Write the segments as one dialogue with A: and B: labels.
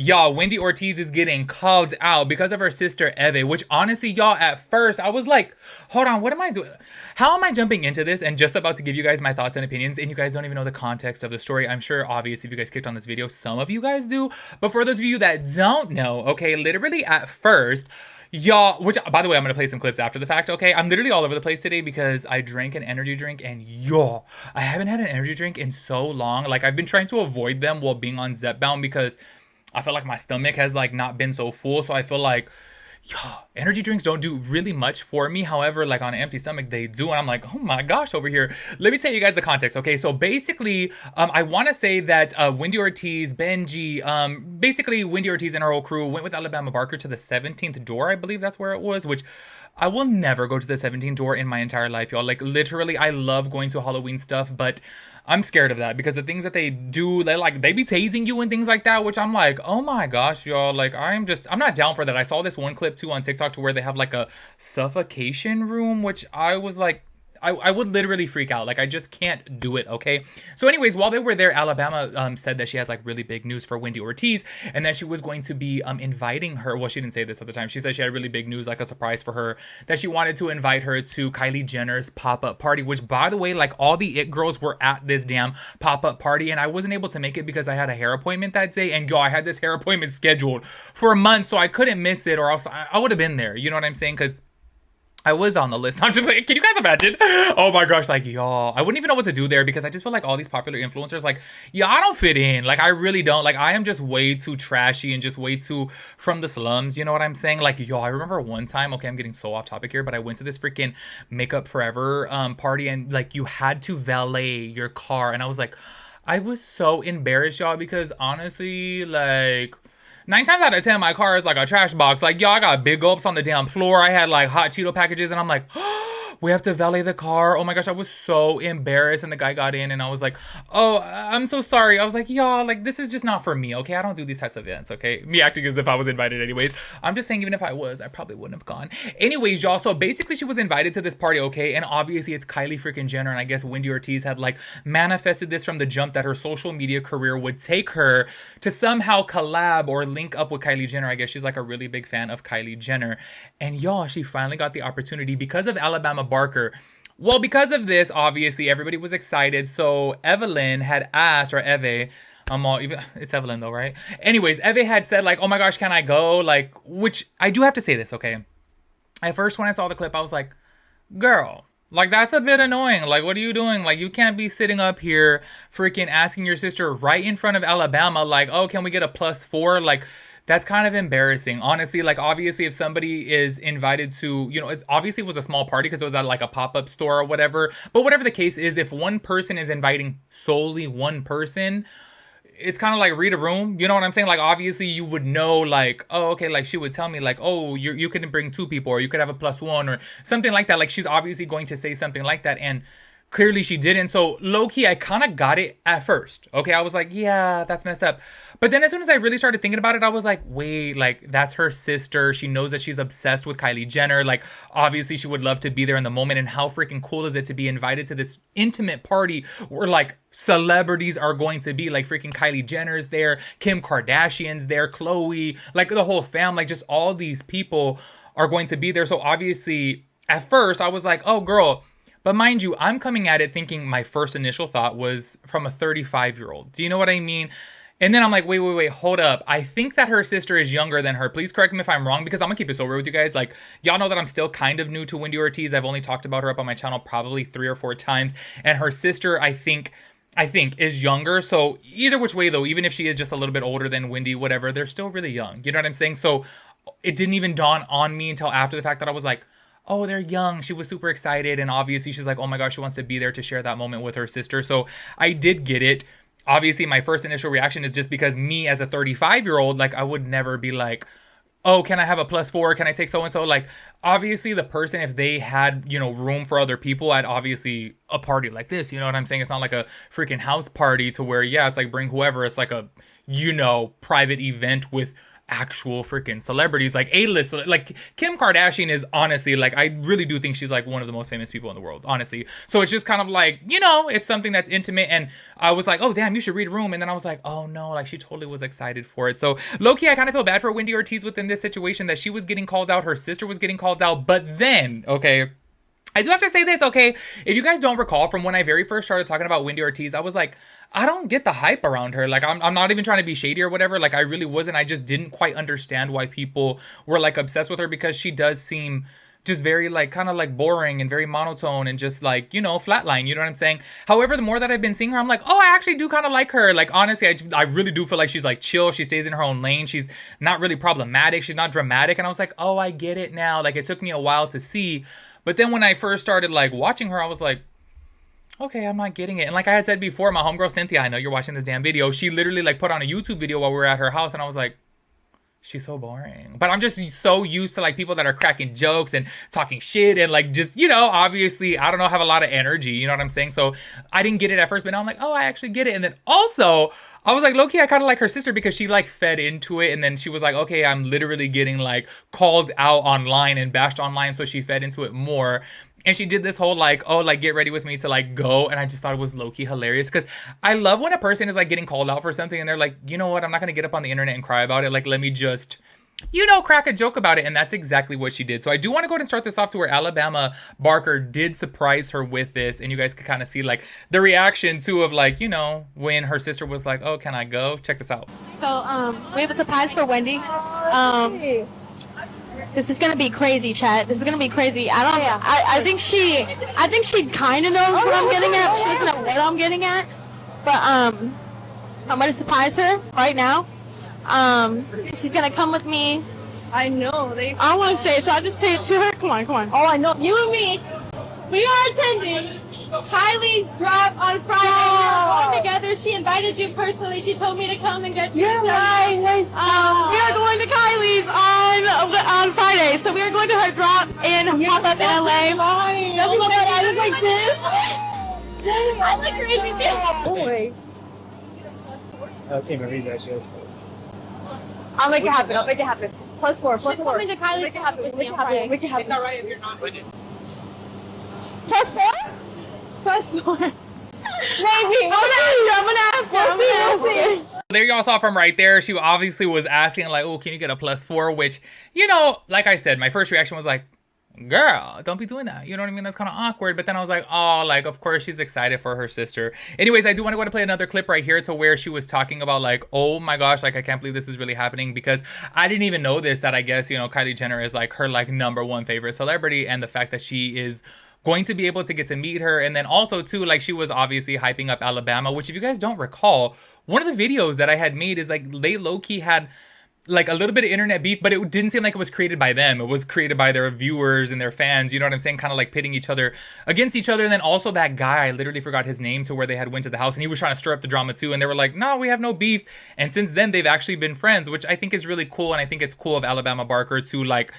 A: Y'all, Wendy Ortiz is getting called out because of her sister Eve, which honestly, y'all, at first, I was like, hold on, what am I doing? How am I jumping into this and just about to give you guys my thoughts and opinions, and you guys don't even know the context of the story? I'm sure, obviously, if you guys clicked on this video, some of you guys do. But for those of you that don't know, okay, literally at first, y'all, which, by the way, I'm going to play some clips after the fact, okay? I'm literally all over the place today because I drank an energy drink, and y'all, I haven't had an energy drink in so long. Like, I've been trying to avoid them while being on Zepbound because I feel like my stomach has like not been so full. So I feel like, yo, energy drinks don't do really much for me. However, like on an empty stomach, they do. And I'm like, oh my gosh, over here. Let me tell you guys the context. Okay, so basically, I want to say that Wendy Ortiz, Benji, basically Wendy Ortiz and her whole crew went with Alabama Barker to the 17th door. I believe that's where it was, which I will never go to the 17th door in my entire life, y'all. Like, literally, I love going to Halloween stuff, but I'm scared of that because the things that they do, they be tasing you and things like that, which I'm like, oh my gosh, y'all. Like, I'm not down for that. I saw this one clip too on TikTok to where they have like a suffocation room, which I was like, I would literally freak out. Like, I just can't do it, okay? So anyways, while they were there, Alabama said that she has like really big news for Wendy Ortiz and that she was going to be inviting her. Well, she didn't say this at the time. She said she had really big news, like a surprise for her, that she wanted to invite her to Kylie Jenner's pop-up party, which, by the way, like all the it girls were at this damn pop-up party and I wasn't able to make it because I had a hair appointment that day. And yo, I had this hair appointment scheduled for a month, so I couldn't miss it or else I would have been there. You know what I'm saying? Because I was on the list. I'm just like, can you guys imagine? Oh my gosh, like, y'all, I wouldn't even know what to do there because I just feel like all these popular influencers, like, yeah, I don't fit in. Like, I really don't. Like, I am just way too trashy and just way too from the slums. You know what I'm saying? Like, y'all, I remember one time, okay, I'm getting so off topic here, but I went to this freaking Makeup Forever party and, like, you had to valet your car. And I was like, I was so embarrassed, y'all, because honestly, like, 9 times out of 10, my car is like a trash box. Like, y'all, I got big gulps on the damn floor. I had like hot Cheeto packages and I'm like, oh, we have to valet the car. Oh my gosh, I was so embarrassed. And the guy got in and I was like, oh, I'm so sorry. I was like, y'all, like, this is just not for me, okay? I don't do these types of events, okay? Me acting as if I was invited anyways. I'm just saying, even if I was, I probably wouldn't have gone. Anyways, y'all, so basically she was invited to this party, okay? And obviously it's Kylie freaking Jenner. And I guess Wendy Ortiz had like manifested this from the jump that her social media career would take her to somehow collab or link up with Kylie Jenner. I guess she's like a really big fan of Kylie Jenner. And y'all, she finally got the opportunity because of Alabama Barker. Well, because of this, obviously, everybody was excited. So Evelyn had asked, or Eve, it's Evelyn though, right? Anyways, Eve had said like, oh my gosh, can I go? Like, which I do have to say this, okay? At first, when I saw the clip, I was like, girl, like, that's a bit annoying. Like, what are you doing? Like, you can't be sitting up here freaking asking your sister right in front of Alabama, like, oh, can we get a +4? Like, that's kind of embarrassing. Honestly, like, obviously, if somebody is invited to, you know, it obviously was a small party because it was at like a pop-up store or whatever. But whatever the case is, if one person is inviting solely one person, it's kind of like read a room. You know what I'm saying? Like, obviously you would know, like, oh, okay, like she would tell me like, oh, you can bring 2 people or you could have a +1 or something like that. Like, she's obviously going to say something like that. And clearly she didn't. So low-key, I kind of got it at first. Okay, I was like, yeah, that's messed up. But then as soon as I really started thinking about it, I was like, wait, like, that's her sister. She knows that she's obsessed with Kylie Jenner. Like, obviously she would love to be there in the moment. And how freaking cool is it to be invited to this intimate party where like celebrities are going to be, like freaking Kylie Jenner's there, Kim Kardashian's there, Khloe, like the whole fam, like just all these people are going to be there. So obviously at first I was like, oh girl. But mind you, I'm coming at it thinking my first initial thought was from a 35-year-old. Do you know what I mean? And then I'm like, wait, hold up. I think that her sister is younger than her. Please correct me if I'm wrong, because I'm gonna keep this over with you guys. Like, y'all know that I'm still kind of new to Wendy Ortiz. I've only talked about her up on my channel probably 3 or 4 times. And her sister, I think is younger. So either which way though, even if she is just a little bit older than Wendy, whatever, they're still really young. You know what I'm saying? So it didn't even dawn on me until after the fact that I was like, oh, they're young. She was super excited. And obviously she's like, oh my gosh, she wants to be there to share that moment with her sister. So I did get it. Obviously my first initial reaction is just because me as a 35-year-old, like I would never be like, oh, can I have a +4? Can I take so-and-so? Like, obviously the person, if they had, you know, room for other people at obviously a party like this, you know what I'm saying? It's not like a freaking house party to where, yeah, it's like bring whoever. It's like a, you know, private event with actual freaking celebrities, like A-list. Like Kim Kardashian is honestly, like, I really do think she's like one of the most famous people in the world, honestly. So it's just kind of like, you know, it's something that's intimate. And I was like, oh damn, you should read Room. And then I was like, oh no, like she totally was excited for it. So low-key, I kind of feel bad for Wendy Ortiz within this situation, that she was getting called out, her sister was getting called out. But then, okay, I do have to say this, okay? If you guys don't recall, from when I very first started talking about Wendy Ortiz, I was like, I don't get the hype around her. Like, I'm not even trying to be shady or whatever. Like, I really wasn't. I just didn't quite understand why people were, like, obsessed with her, because she does seem just very, like, kind of, like, boring and very monotone and just, like, you know, flatline. You know what I'm saying? However, the more that I've been seeing her, I'm like, oh, I actually do kind of like her. Like, honestly, I really do feel like she's, like, chill. She stays in her own lane. She's not really problematic. She's not dramatic. And I was like, oh, I get it now. Like, it took me a while to see. But then when I first started, like, watching her, I was like, okay, I'm not getting it. And like I had said before, my homegirl Cynthia, I know you're watching this damn video, she literally, like, put on a YouTube video while we were at her house, and I was like, she's so boring. But I'm just so used to, like, people that are cracking jokes and talking shit and, like, just, you know, obviously, I don't know, have a lot of energy, you know what I'm saying? So I didn't get it at first, but now I'm like, oh, I actually get it. And then also, I was like, low-key, I kind of like her sister, because she, like, fed into it, and then she was like, okay, I'm literally getting, like, called out online and bashed online, so she fed into it more. And she did this whole, like, oh, like, get ready with me to, like, go. And I just thought it was low-key hilarious, because I love when a person is, like, getting called out for something and they're like, you know what, I'm not going to get up on the internet and cry about it. Like, let me just, you know, crack a joke about it. And that's exactly what she did. So I do want to go ahead and start this off to where Alabama Barker did surprise her with this. And you guys could kind of see, like, the reaction, too, of, like, you know, when her sister was like, oh, can I go? Check this out.
B: So, we have a surprise for Wendy. This is gonna be crazy, chat. This is gonna be crazy. I think she kind of knows what I'm getting at. She doesn't know what I'm getting at. But I'm gonna surprise her right now. She's gonna come with me.
C: I know.
B: I don't want to say it, so I just say it to her. Come on.
C: Oh, I know. You and me, we are attending Kylie's drop on Friday. We're going together. She invited you personally. She told me to come and get you.
B: You're right.
C: We are going to Kylie's on Friday. So we are going to her drop in pop-up in LA. I look like this. I look crazy too.
B: Boy.
D: Okay, Marie, that's it.
B: I'll make it happen. Plus four.
C: She's coming to Kylie's.
B: Make it happen.
C: It's
D: all right if you're not with it.
B: Plus four?
C: Plus four.
B: Maybe. I'm gonna ask her.
A: There y'all saw from right there, she obviously was asking, like, oh, can you get a +4? Which, you know, like I said, my first reaction was like, girl, don't be doing that. You know what I mean? That's kind of awkward. But then I was like, oh, like, of course she's excited for her sister. Anyways, I do want to go to play another clip right here to where she was talking about, like, oh my gosh, like, I can't believe this is really happening, because I didn't even know this, that I guess, you know, Kylie Jenner is, like, her, like, #1 favorite celebrity, and the fact that she is going to be able to get to meet her. And then also too, like, she was obviously hyping up Alabama, which if you guys don't recall, one of the videos that I had made is, like, they low-key had like a little bit of internet beef, but it didn't seem like it was created by them. It was created by their viewers and their fans, you know what I'm saying? Kind of like pitting each other against each other. And then also that guy, I literally forgot his name, to where they had went to the house and he was trying to stir up the drama too. And they were like, no, we have no beef. And since then they've actually been friends, which I think is really cool. And I think it's cool of Alabama Barker to, like,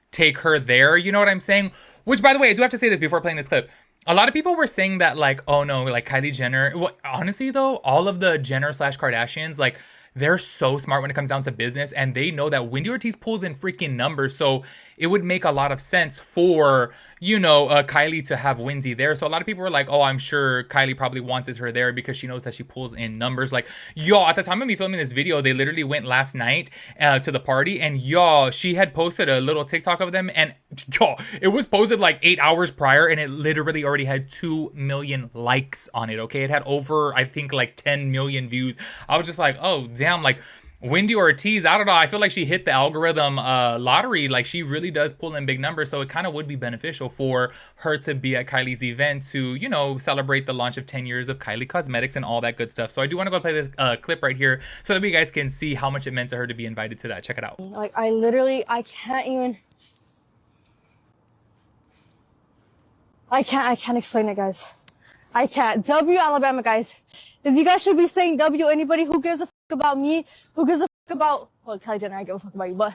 A: take her there, you know what I'm saying? Which, by the way, I do have to say this before playing this clip. A lot of people were saying that, like, oh no, like, Kylie Jenner, well, honestly though, all of the Jenner / Kardashians, like, they're so smart when it comes down to business, and they know that Wendy Ortiz pulls in freaking numbers. So it would make a lot of sense for, you know, Kylie to have Wendy there. So a lot of people were like, oh, I'm sure Kylie probably wanted her there because she knows that she pulls in numbers. Like, y'all, at the time of me filming this video, they literally went last night to the party, and y'all, she had posted a little TikTok of them, and y'all, it was posted like 8 hours prior, and it literally already had 2 million likes on it, okay? It had over, I think, like 10 million views. I was just like, oh, damn, like, Wendy Ortiz, I don't know, I feel like she hit the algorithm lottery. Like, she really does pull in big numbers, so it kind of would be beneficial for her to be at Kylie's event to, you know, celebrate the launch of 10 years of Kylie Cosmetics and all that good stuff. So I do want to go play this clip right here so that you guys can see how much it meant to her to be invited to that. Check it out.
B: Like, I can't explain it, guys. I can't. W Alabama, guys. If you guys should be saying W anybody, who gives a fuck about me? Who gives a fuck about, well, Kylie Jenner, I give a fuck about you, but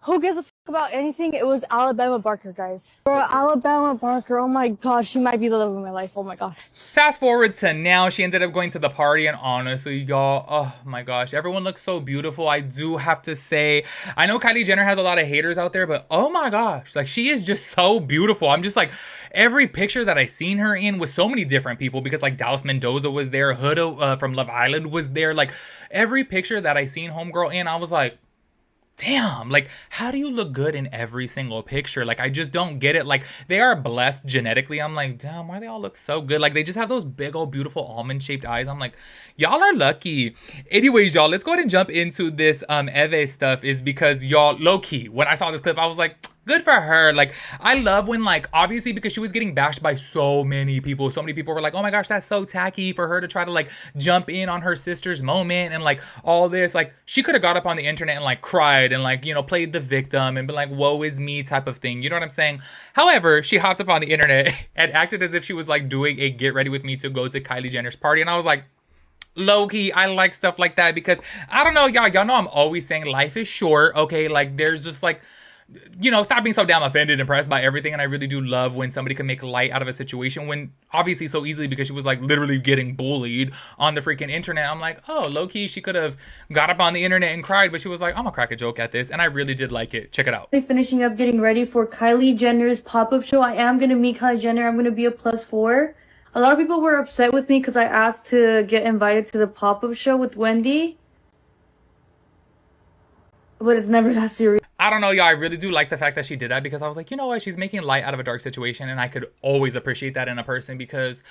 B: who gives a fuck
C: about anything, it was Alabama Barker, guys. Bro, Alabama Barker, oh my god, she might be the love of my life, oh my god.
A: Fast forward to now, she ended up going to the party, and honestly, y'all, oh my gosh, everyone looks so beautiful. I do have to say, I know Kylie Jenner has a lot of haters out there, but oh my gosh, like she is just so beautiful. I'm just like, every picture that I seen her in with so many different people, because like Dallas Mendoza was there, Huda from Love Island was there, like every picture that I seen homegirl in, I was like, damn, like how do you look good in every single picture? Like I just don't get it. Like they are blessed genetically. I'm like, damn, why they all look so good? Like they just have those big old beautiful almond shaped eyes. I'm like, y'all are lucky. Anyways, y'all, let's go ahead and jump into this Eve stuff, is because y'all, low-key, when I saw this clip, I was like, good for her. Like I love when, like, obviously because she was getting bashed by so many people were like, oh my gosh, that's so tacky for her to try to like jump in on her sister's moment and like all this. Like she could have got up on the internet and like cried and like, you know, played the victim and been like, woe is me type of thing, you know what I'm saying? However, she hopped up on the internet and acted as if she was like doing a get ready with me to go to Kylie Jenner's party, and I was like, low-key, I like stuff like that, because I don't know, y'all know I'm always saying life is short, okay? Like there's just like, you know, stop being so damn offended and impressed by everything. And I really do love when somebody can make light out of a situation, when obviously so easily, because she was like literally getting bullied on the freaking internet. I'm like, oh, low-key, she could have got up on the internet and cried, but she was like, I'm gonna crack a joke at this. And I really did like it. Check it out.
C: Finishing up getting ready for Kylie Jenner's pop-up show. I am gonna meet Kylie Jenner. I'm gonna be a +4. A lot of people were upset with me because I asked to get invited to the pop-up show with Wendy, but it's never that serious.
A: I don't know, y'all. I really do like the fact that she did that, because I was like, you know what? She's making light out of a dark situation, and I could always appreciate that in a person, because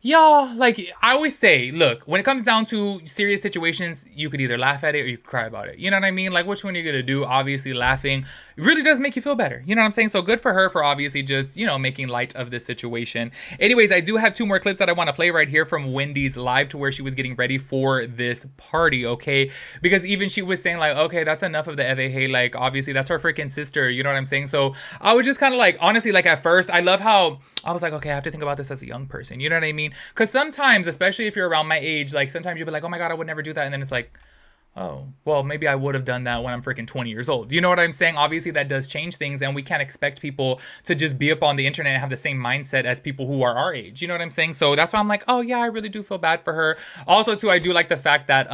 A: y'all, like I always say, look, when it comes down to serious situations, you could either laugh at it or you could cry about it. You know what I mean? Like, which one are you gonna do? Obviously, laughing really does make you feel better. You know what I'm saying? So good for her for obviously just, you know, making light of this situation. Anyways, I do have 2 more clips that I want to play right here from Wendy's live, to where she was getting ready for this party, okay? Because even she was saying like, okay, that's enough of the Eve hate. Like, obviously, that's her freaking sister. You know what I'm saying? So I was just kind of like, honestly, like at first, I love how I was like, okay, I have to think about this as a young person. You know what I mean? Because sometimes, especially if you're around my age, like sometimes you'll be like, oh my God, I would never do that. And then it's like, oh, well, maybe I would have done that when I'm freaking 20 years old. You know what I'm saying? Obviously, that does change things, and we can't expect people to just be up on the internet and have the same mindset as people who are our age. You know what I'm saying? So that's why I'm like, oh yeah, I really do feel bad for her. Also, too, I do like the fact that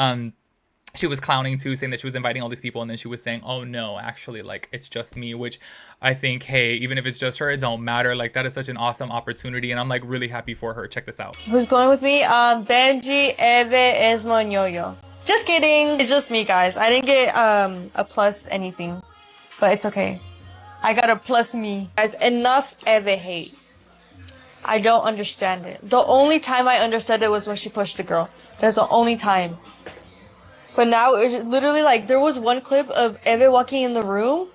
A: she was clowning too, saying that she was inviting all these people, and then she was saying, oh no, actually, like, it's just me, which I think, hey, even if it's just her, it don't matter. Like, that is such an awesome opportunity, and I'm like really happy for her. Check this out.
C: Who's going with me? Benji, Eve, Esmo, and Yo-Yo. Just kidding. It's just me, guys. I didn't get a plus anything, but it's okay. I got a plus me. Guys, enough Eve hate. I don't understand it. The only time I understood it was when she pushed the girl. That's the only time. But now it's literally like, there was one clip of Eve walking in the room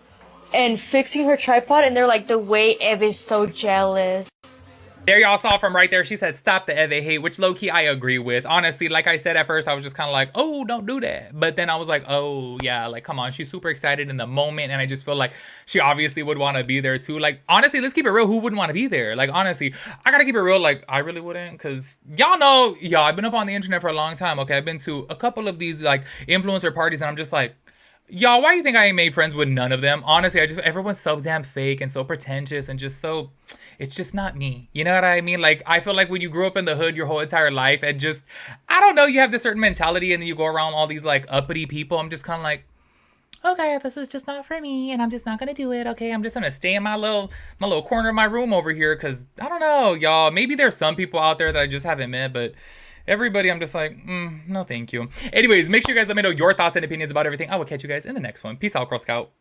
C: and fixing her tripod, and they're like, the way Eve is so jealous.
A: There y'all saw from right there, she said, stop the Eve hate, which low-key I agree with. Honestly, like I said at first, I was just kind of like, oh, don't do that. But then I was like, oh, yeah, like, come on. She's super excited in the moment, and I just feel like she obviously would want to be there, too. Like, honestly, let's keep it real. Who wouldn't want to be there? Like, honestly, I got to keep it real. Like, I really wouldn't, because y'all know, I've been up on the internet for a long time, okay? I've been to a couple of these, like, influencer parties, and I'm just like, y'all, why do you think I ain't made friends with none of them? Honestly, everyone's so damn fake and so pretentious and just so, it's just not me. You know what I mean? Like, I feel like when you grew up in the hood your whole entire life and just, I don't know, you have this certain mentality, and then you go around all these like uppity people. I'm just kind of like, okay, this is just not for me, and I'm just not gonna do it. Okay, I'm just gonna stay in my little corner of my room over here, because I don't know, y'all, maybe there's some people out there that I just haven't met, but everybody, I'm just like, no thank you. Anyways, make sure you guys let me know your thoughts and opinions about everything. I will catch you guys in the next one. Peace out, Girl Scout.